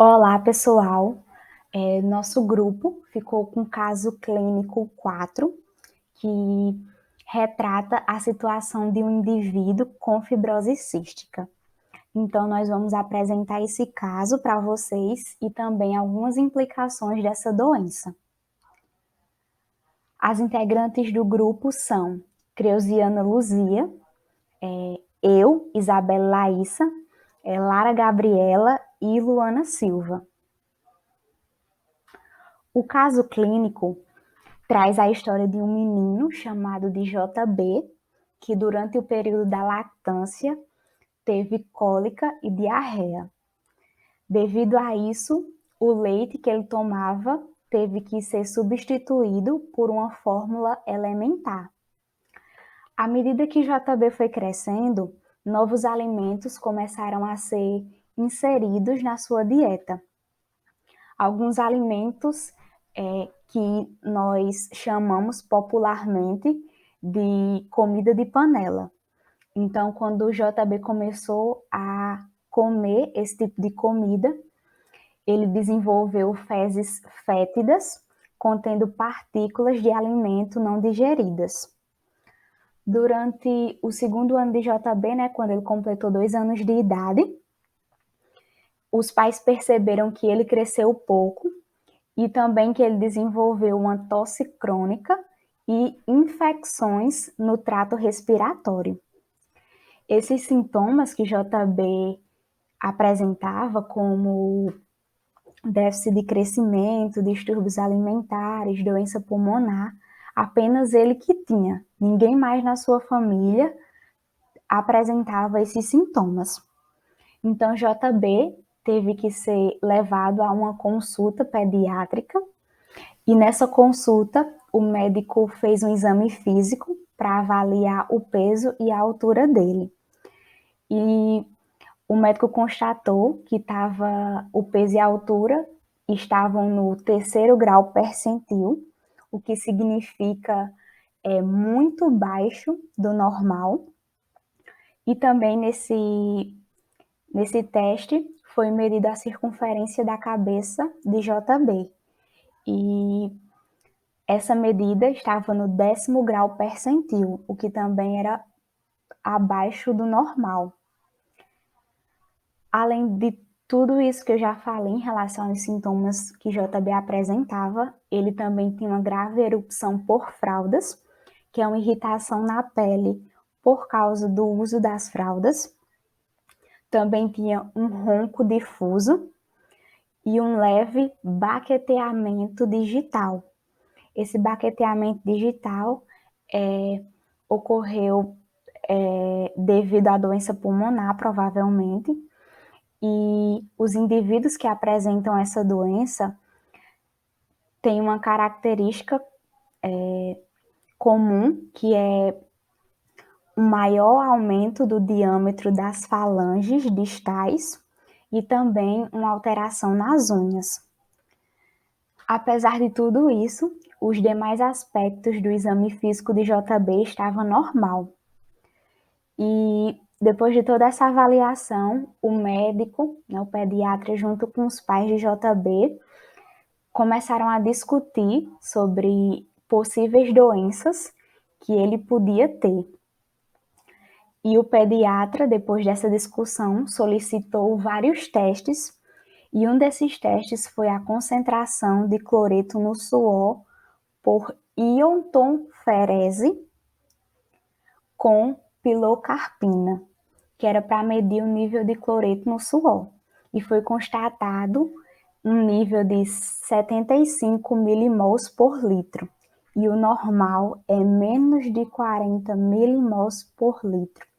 Olá, pessoal. Nosso grupo ficou com o caso clínico 4, que retrata a situação de um indivíduo com fibrose cística. Então, nós vamos apresentar esse caso para vocês e também algumas implicações dessa doença. As integrantes do grupo são Creuziana Luzia, eu, Isabela Laíssa, Lara Gabriela e Luana Silva. O caso clínico traz a história de um menino chamado de JB, que durante o período da lactância teve cólica e diarreia. Devido a isso, o leite que ele tomava teve que ser substituído por uma fórmula elementar. À medida que JB foi crescendo, novos alimentos começaram a ser inseridos na sua dieta. Alguns alimentos que nós chamamos popularmente de comida de panela. Então, quando o JB começou a comer esse tipo de comida, ele desenvolveu fezes fétidas, contendo partículas de alimento não digeridas. Durante o segundo ano de JB, quando ele completou 2 anos de idade, os pais perceberam que ele cresceu pouco e também que ele desenvolveu uma tosse crônica e infecções no trato respiratório. Esses sintomas que JB apresentava, como déficit de crescimento, distúrbios alimentares, doença pulmonar, apenas ele que tinha. Ninguém mais na sua família apresentava esses sintomas. Então, JB teve que ser levado a uma consulta pediátrica e nessa consulta o médico fez um exame físico para avaliar o peso e a altura dele. E o médico constatou que o peso e a altura estavam no 3º grau percentil, o que significa muito baixo do normal. E também nesse teste foi medida a circunferência da cabeça de JB. E essa medida estava no 10º grau percentil, o que também era abaixo do normal. Além de tudo isso que eu já falei em relação aos sintomas que JB apresentava, ele também tinha uma grave erupção por fraldas, que é uma irritação na pele por causa do uso das fraldas. Também tinha um ronco difuso e um leve baqueteamento digital. Esse baqueteamento digital ocorreu devido à doença pulmonar, provavelmente, e os indivíduos que apresentam essa doença têm uma característica comum, que é um maior aumento do diâmetro das falanges distais e também uma alteração nas unhas. Apesar de tudo isso, os demais aspectos do exame físico de JB estavam normal. E depois de toda essa avaliação, o médico, o pediatra, junto com os pais de JB, começaram a discutir sobre possíveis doenças que ele podia ter. E o pediatra, depois dessa discussão, solicitou vários testes, e um desses testes foi a concentração de cloreto no suor por iontonferese com pilocarpina, que era para medir o nível de cloreto no suor. E foi constatado um nível de 75 milimols por litro. E o normal é menos de 40 milimols por litro.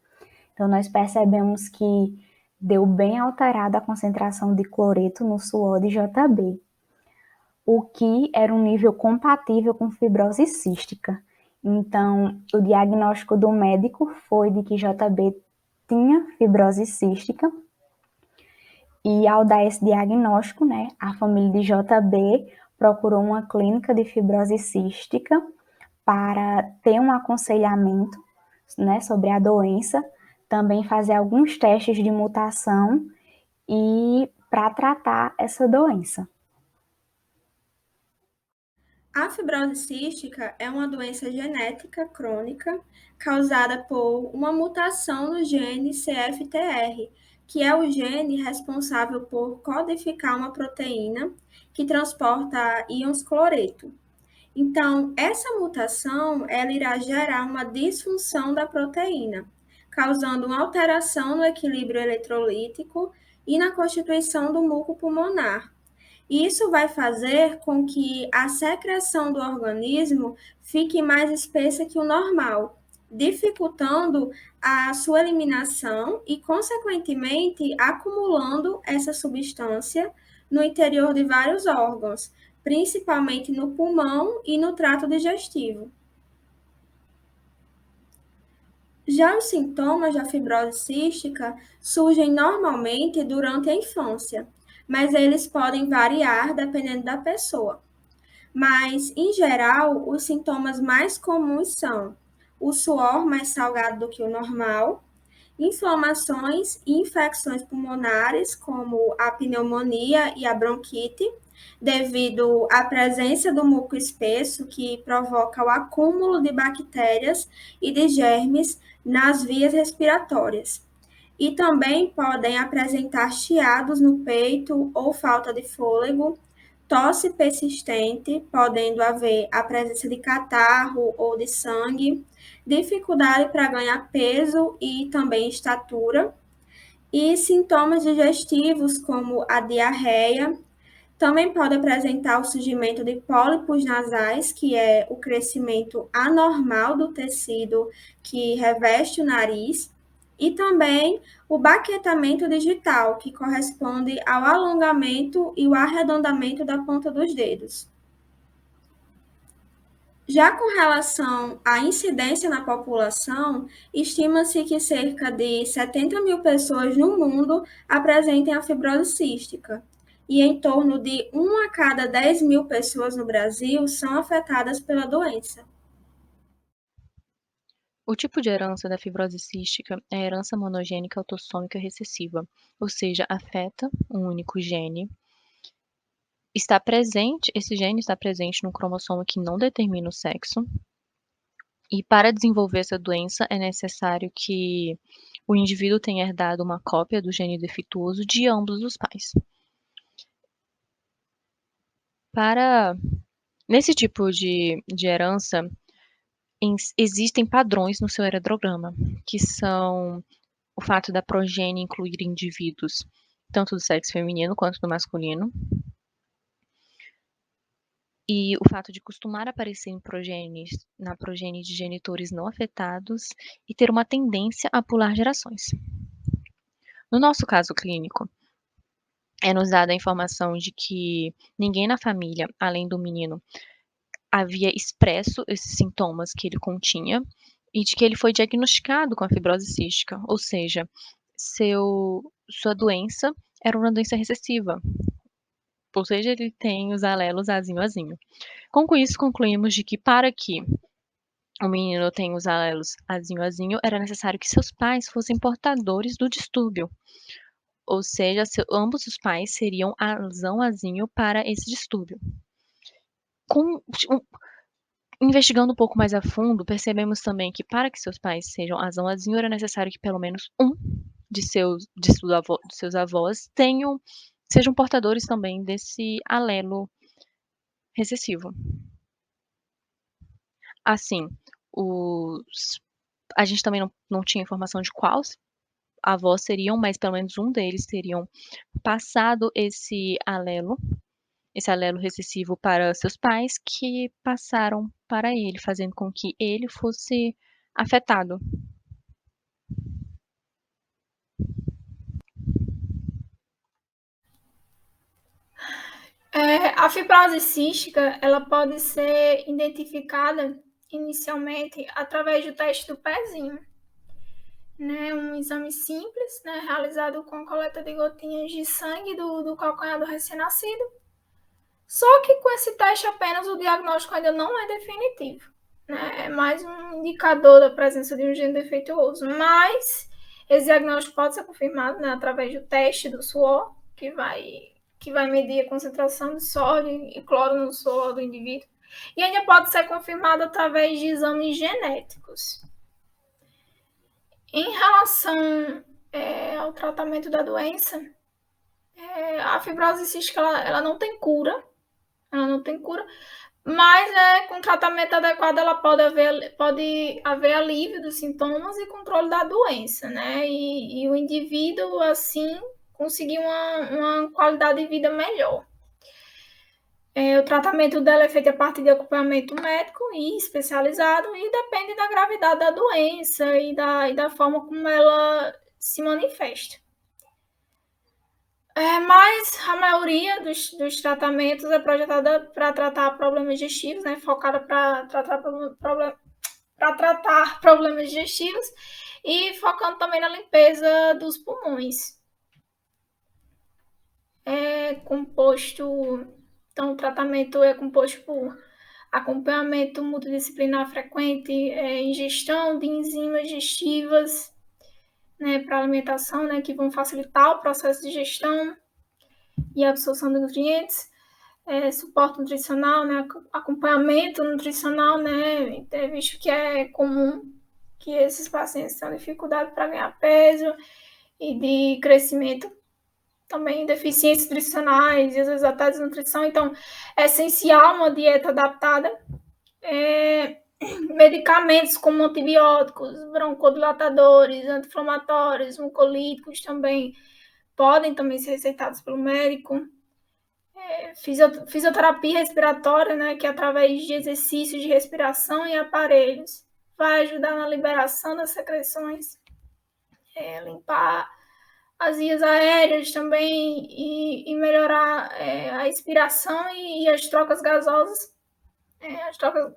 Então, nós percebemos que deu bem alterada a concentração de cloreto no suor de JB, o que era um nível compatível com fibrose cística. Então, o diagnóstico do médico foi de que JB tinha fibrose cística, e ao dar esse diagnóstico, a família de JB procurou uma clínica de fibrose cística para ter um aconselhamento, sobre a doença, também fazer alguns testes de mutação e para tratar essa doença. A fibrose cística é uma doença genética crônica causada por uma mutação no gene CFTR, que é o gene responsável por codificar uma proteína que transporta íons cloreto. Então, essa mutação ela irá gerar uma disfunção da proteína, causando uma alteração no equilíbrio eletrolítico e na constituição do muco pulmonar. Isso vai fazer com que a secreção do organismo fique mais espessa que o normal, dificultando a sua eliminação e, consequentemente, acumulando essa substância no interior de vários órgãos, principalmente no pulmão e no trato digestivo. Já os sintomas da fibrose cística surgem normalmente durante a infância, mas eles podem variar dependendo da pessoa. Mas, em geral, os sintomas mais comuns são o suor mais salgado do que o normal, inflamações e infecções pulmonares, como a pneumonia e a bronquite, devido à presença do muco espesso, que provoca o acúmulo de bactérias e de germes nas vias respiratórias. E também podem apresentar chiados no peito ou falta de fôlego, tosse persistente, podendo haver a presença de catarro ou de sangue, dificuldade para ganhar peso e também estatura, e sintomas digestivos como a diarreia. Também pode apresentar o surgimento de pólipos nasais, que é o crescimento anormal do tecido que reveste o nariz, e também o baquetamento digital, que corresponde ao alongamento e o arredondamento da ponta dos dedos. Já com relação à incidência na população, estima-se que cerca de 70 mil pessoas no mundo apresentem a fibrose cística, e em torno de 1 a cada 10 mil pessoas no Brasil são afetadas pela doença. O tipo de herança da fibrose cística é a herança monogênica autossômica recessiva, ou seja, afeta um único gene. Esse gene está presente no cromossomo que não determina o sexo. E para desenvolver essa doença é necessário que o indivíduo tenha herdado uma cópia do gene defeituoso de ambos os pais. Nesse tipo de herança, existem padrões no seu heredograma, que são o fato da progenie incluir indivíduos tanto do sexo feminino quanto do masculino, e o fato de costumar aparecer na progenie de genitores não afetados e ter uma tendência a pular gerações. No nosso caso clínico, é nos dada a informação de que ninguém na família, além do menino, havia expresso esses sintomas que ele continha e de que ele foi diagnosticado com a fibrose cística, ou seja, sua doença era uma doença recessiva, ou seja, ele tem os alelos azinho. Com isso, concluímos de que para que o menino tenha os alelos azinho, era necessário que seus pais fossem portadores do distúrbio, ou seja, ambos os pais seriam azinho para esse distúrbio. Investigando um pouco mais a fundo, percebemos também que para que seus pais sejam azinho, era necessário que pelo menos um de seus avós sejam portadores também desse alelo recessivo. Assim, a gente também não tinha informação de quais avós seriam, mas pelo menos um deles teriam passado esse alelo recessivo para seus pais, que passaram para ele, fazendo com que ele fosse afetado. A fibrose cística, ela pode ser identificada inicialmente através do teste do pezinho, né? Um exame simples, né? Realizado com coleta de gotinhas de sangue do calcanhar do recém-nascido. Só que com esse teste apenas o diagnóstico ainda não é definitivo, né? É mais um indicador da presença de um gene defeituoso, mas esse diagnóstico pode ser confirmado, né, através do teste do suor, que vai medir a concentração de sódio e cloro no suor do indivíduo. E ainda pode ser confirmado através de exames genéticos. Em relação ao tratamento da doença, a fibrose cística ela não tem cura, mas com tratamento adequado ela pode haver alívio dos sintomas e controle da doença, né? E o indivíduo, assim, conseguir uma qualidade de vida melhor. O tratamento dela é feito a partir de acompanhamento médico e especializado e depende da gravidade da doença e da forma como ela se manifesta. Mas a maioria dos tratamentos é projetada para tratar problemas digestivos, né? Focada para tratar problemas digestivos e focando também na limpeza dos pulmões. Então, o tratamento é composto por acompanhamento multidisciplinar frequente, ingestão de enzimas digestivas, né, para alimentação, né, que vão facilitar o processo de digestão e absorção de nutrientes, suporte nutricional, né, acompanhamento nutricional, né, visto que é comum que esses pacientes tenham dificuldade para ganhar peso e de crescimento, também deficiências nutricionais e às vezes até desnutrição. Então, é essencial uma dieta adaptada. Medicamentos como antibióticos, broncodilatadores, anti-inflamatórios, mucolíticos também podem também ser receitados pelo médico. Fisioterapia respiratória, né, que através de exercícios de respiração e aparelhos vai ajudar na liberação das secreções, limpar as vias aéreas também e melhorar a expiração e as trocas gasosas,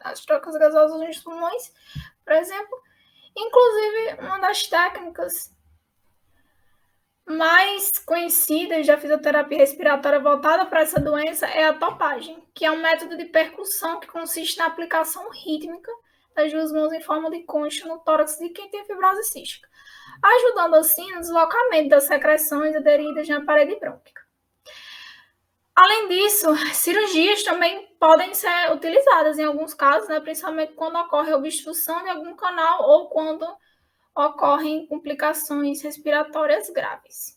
as trocas gasosas nos pulmões, por exemplo. Inclusive, uma das técnicas mais conhecidas da fisioterapia respiratória voltada para essa doença é a topagem, que é um método de percussão que consiste na aplicação rítmica das duas mãos em forma de concha no tórax de quem tem fibrose cística, ajudando assim no deslocamento das secreções aderidas na parede brônquica. Além disso, cirurgias também podem ser utilizadas em alguns casos, né, principalmente quando ocorre obstrução de algum canal ou quando ocorrem complicações respiratórias graves.